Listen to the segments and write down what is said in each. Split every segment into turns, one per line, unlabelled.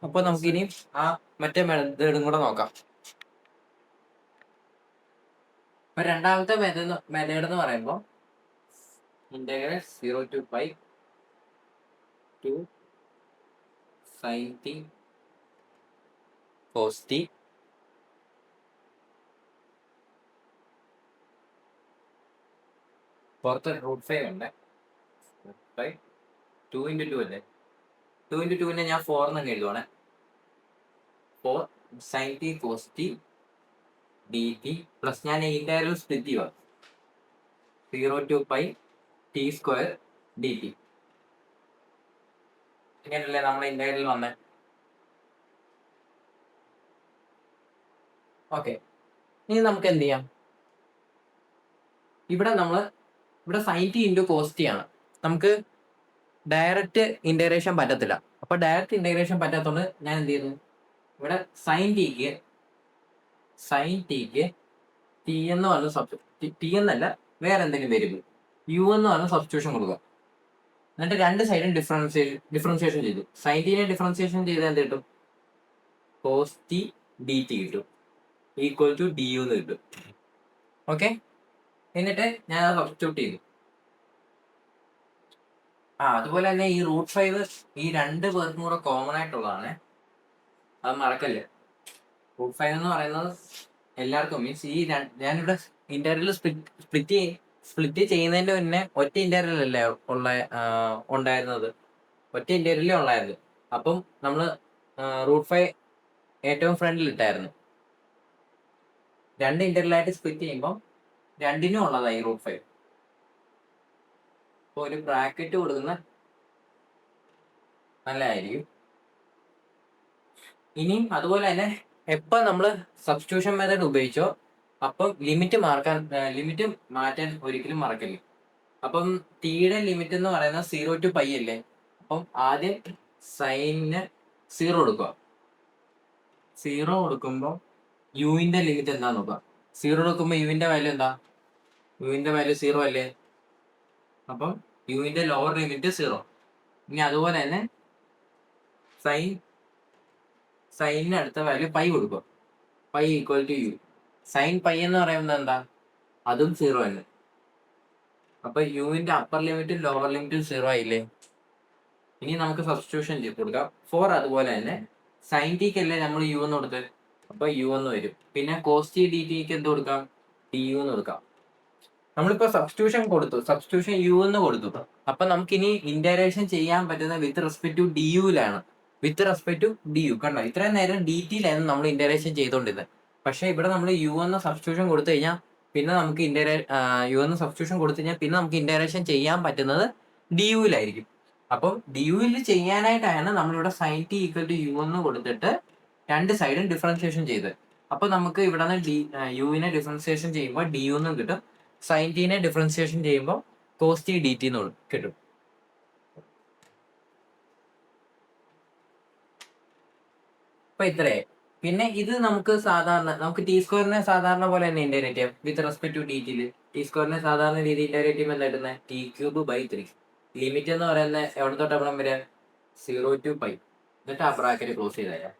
അപ്പൊ നമുക്കിനി ആ മറ്റേ മെത്തേഡും കൂടെ നോക്കാം. അപ്പൊ രണ്ടാമത്തെ മെത്തേഡ് എന്ന് പറയുമ്പോൾ integral 0 to π to sin t cos t പുറത്ത് √5 ഉണ്ട്. 2 into 2 അല്ലേ, 2 into 2 ഞാൻ 4 എന്നങ്ങ് എഴുതുവാണ്. 4 sin t cos t dt plus ഞാൻ ഇന്റഗ്രൽ സ്പ്ലിറ്റ് ചെയ്യുക 0 to π t സ്ക്വയർ dt. ഇങ്ങനല്ലേ നമ്മളെ ഇന്റഗ്രൽ വന്നേ. ഓക്കെ, ഇനി നമുക്ക് എന്ത് ചെയ്യാം, ഇവിടെ sine t into cos t ആണ്. നമുക്ക് ഡയറക്റ്റ് ഇന്റഗ്രേഷൻ പറ്റത്തില്ല. അപ്പൊ ഡയറക്റ്റ് ഇന്റഗ്രേഷൻ പറ്റാത്തതുകൊണ്ട് ഞാൻ എന്ത് ചെയ്യുന്നു, ഇവിടെ സൈൻ ടിക്ക് ടി എന്ന് പറഞ്ഞ ടി എന്നല്ല വേറെ എന്തെങ്കിലും വേരിയബിൾ യു എന്ന് പറഞ്ഞ സബ്സ്റ്റിറ്റ്യൂഷൻ കൊടുക്കുക. എന്നിട്ട് രണ്ട് സൈഡും ഡിഫറൻസിയേഷൻ ചെയ്തു. സൈൻ ടീനെ ഡിഫറൻസിയേഷൻ ചെയ്ത് എന്ത് കിട്ടും, കോസ് ടി ഡി ടി കിട്ടും ഈക്വൽ ടു ഡി യു എന്ന് കിട്ടും. ഓക്കെ, എന്നിട്ട് ഞാൻ അത് സബ്സ്റ്റിറ്റ്യൂട്ട് ചെയ്തു. അതുപോലെ തന്നെ ഈ √5 ഈ രണ്ട് പേർക്കും കൂടെ കോമൺ ആയിട്ടുള്ളതാണ്, അത് മറക്കല്ലേ. √5 എന്ന് പറയുന്നത് എല്ലാവർക്കും മീൻസ് ഈ ഞാനിവിടെ ഇന്റർവെൽ സ്പ്ലിറ്റ് ചെയ്യുന്നതിന്റെ മുന്നേ ഒറ്റ ഇന്റർവെൽ അല്ലേ ഉണ്ടായിരുന്നത്, ഒറ്റ ഇന്റർവെല്ലേ ഉള്ളായിരുന്നു. അപ്പം നമ്മള് √5 ഏറ്റവും ഫ്രണ്ടിൽ ഇട്ടായിരുന്നു. രണ്ട് ഇന്റർവെലായിട്ട് സ്പ്ലിറ്റ് ചെയ്യുമ്പോൾ രണ്ടിനും ഉള്ളതായി √5. അപ്പോൾ ഒരു ബ്രാക്കറ്റ് കൊടുക്കുന്ന നല്ലതായിരിക്കും. ഇനിയും അതുപോലെ തന്നെ എപ്പോൾ നമ്മൾ സബ്സ്റ്റിറ്റ്യൂഷൻ മെത്തേഡ് ഉപയോഗിച്ചോ അപ്പം ലിമിറ്റ് മാറ്റാൻ ഒരിക്കലും മറക്കല്ലേ. അപ്പം ടിയുടെ ലിമിറ്റ് എന്ന് പറയുന്നത് 0 to π അല്ലേ. അപ്പം ആദ്യം സൈനിന് 0 കൊടുക്കുക. 0 കൊടുക്കുമ്പോൾ യുവിന്റെ ലിമിറ്റ് എന്താ നോക്കുക. 0 കൊടുക്കുമ്പോൾ യുവിന്റെ വാല്യൂ എന്താ, യുവിന്റെ വാല്യൂ 0 അല്ലേ. അപ്പം യുവിന്റെ ലോവർ ലിമിറ്റ് 0. ഇനി അതുപോലെ തന്നെ സൈനിന് അടുത്ത വാല്യൂ പൈ കൊടുക്കുക. Pi equal to u. Sine pi എന്ന് പറയുന്നത് എന്താ, അതും 0 തന്നെ. അപ്പൊ യുവിന്റെ അപ്പർ ലിമിറ്റും ലോവർ ലിമിറ്റും 0 ആയില്ലേ. ഇനി നമുക്ക് സബ്സ്റ്റിറ്റ്യൂഷൻ ചെയ്ത് കൊടുക്കാം. 4 അതുപോലെ തന്നെ സൈൻ ടിക്ക് അല്ലേ നമ്മൾ യു എന്ന് കൊടുത്ത്, അപ്പൊ യു എന്ന് വരും. പിന്നെ കോസ് ടി ഡി ടിക്ക് എന്ത് കൊടുക്കാം, ഡി യു എന്ന് കൊടുക്കാം. നമ്മളിപ്പോ സബ്സ്റ്റിറ്റ്യൂഷൻ യു എന്ന് കൊടുത്തു. അപ്പൊ നമുക്കിനി ഇന്റഗ്രേഷൻ ചെയ്യാൻ പറ്റുന്ന വിത്ത് റെസ്പെക്ട് ടു ഡി യുയിലാണ്. With respect to d u. കണ്ടോ, ഇത്രയും നേരം ഡി ടിയിലായിരുന്നു നമ്മൾ ഇന്റഗ്രേഷൻ ചെയ്തുകൊണ്ടിരുന്നത്. പക്ഷെ ഇവിടെ നമ്മൾ യു എന്ന സബ്സ്റ്റിറ്റ്യൂഷൻ കൊടുത്തു കഴിഞ്ഞാൽ പിന്നെ നമുക്ക് ഇന്റഗ്രേഷൻ ചെയ്യാൻ പറ്റുന്നത് ഡി യുയിലായിരിക്കും. അപ്പം ഡി യുയിൽ ചെയ്യാനായിട്ടാണ് നമ്മളിവിടെ sine t equal to u എന്ന് കൊടുത്തിട്ട് രണ്ട് സൈഡും ഡിഫറൻസിയേഷൻ ചെയ്തത്. അപ്പൊ നമുക്ക് ഇവിടെ നിന്ന് യുവിനെ ഡിഫറൻസിയേഷൻ ചെയ്യുമ്പോൾ ഡി യു എന്നും കിട്ടും, സൈൻ ടീനെ ഡിഫറൻസിയേഷൻ ചെയ്യുമ്പോൾ കോസ് ടി ഡി ടി എന്ന് കിട്ടും. അപ്പൊ ഇത്രയായി. പിന്നെ ഇത് നമുക്ക് ടി സ്ക്വയറിനെ സാധാരണ പോലെ തന്നെ ഇന്റഗ്രേറ്റ് ചെയ്യാം വിത്ത് റെസ്പെക്ട് ടു ഡി ടിയിൽ. ടി സ്ക്വയറിനെ സാധാരണ രീതി ഇന്റഗ്രേറ്റ് ചെയ്യുമ്പോൾ എന്താ കിട്ടുന്നത്, t³/3. ലിമിറ്റ് എന്ന് പറയുന്നത് എവിടെ തൊട്ട് എവിടെ വരെ, 0 to π. എന്നിട്ട് ആ ബ്രാക്കറ്റ് ക്ലോസ് ചെയ്തേരാം.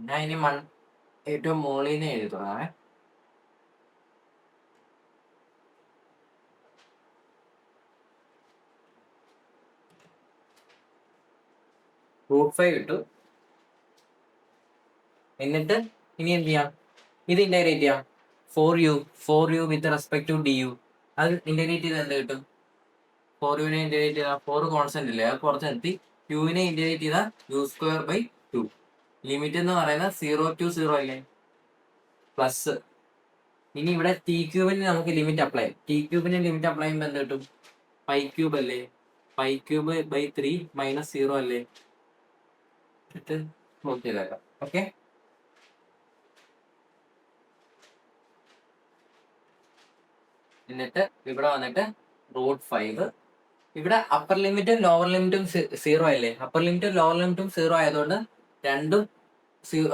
ഞാൻ ഇനി ഏറ്റവും മുകളിൽ നിന്ന് എഴുതുകയാണേ. √5 കിട്ടും. എന്നിട്ട് ഇനി എന്ത് ചെയ്യാം, ഇത് ഇന്റഗ്രേറ്റ് ചെയ്യാം. 4u with respect to d u. അത് ഇന്റഗ്രേറ്റ് ചെയ്ത് എന്ത് കിട്ടും, 4uനെ ഇന്റഗ്രേറ്റ് ചെയ്താൽ 4 കോൺസ്റ്റന്റ് ഇല്ലേ, അത് പുറത്ത് നിർത്തി യുവിനെ ഇന്റഗ്രേറ്റ് ചെയ്താൽ u²/2. ലിമിറ്റ് എന്ന് പറയുന്നത് 0 to 0 അല്ലേ, പ്ലസ്. ഇനി ഇവിടെ t³ നമുക്ക് ലിമിറ്റ് അപ്ലൈ ചെയ്യാം. t³ ലിമിറ്റ് അപ്ലൈ ചെയ്യുമ്പോൾ എന്ത് കിട്ടും, π³ അല്ലേ, π³/3 -0 അല്ലേ. ക്ലോസ് ചെയ്തേക്കാം. ഓക്കെ, എന്നിട്ട് ഇവിടെ വന്നിട്ട് √5. ഇവിടെ അപ്പർ ലിമിറ്റും ലോവർ ലിമിറ്റും 0 അല്ലേ. അപ്പർ ലിമിറ്റും ലോവർ ലിമിറ്റും 0 ആയതുകൊണ്ട് രണ്ടും 0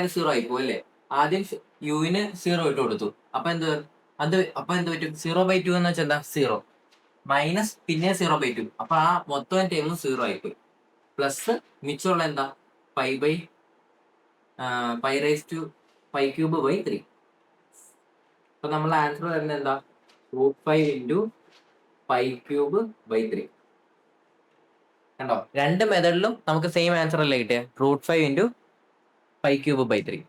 - 0 ആയിപ്പോ അല്ലേ. ആദ്യം യുവിന് 0 ഇട്ട് കൊടുത്തു. അപ്പൊ എന്ത് പറ്റും, 0/2 എന്ന് വെച്ചാൽ എന്താ, 0 മൈനസ് പിന്നെ 0/2. അപ്പൊ ആ മൊത്തം ടൈമും 0 ആയിപ്പോയി. പ്ലസ് മിച്ചമുള്ള എന്താ pi raise to pi cube by 3. അപ്പൊ നമ്മളെ ആൻസർ വരുന്നത് എന്താ? √5 ഇൻറ്റു പൈ ക്യൂബ് ബൈ 3. കണ്ടോ, രണ്ട് മെത്തേഡിലും നമുക്ക് സെയിം ആൻസർ അല്ലേ കിട്ടിയ? √5 ഇൻറ്റു പൈ ക്യൂബ് ബൈ 3.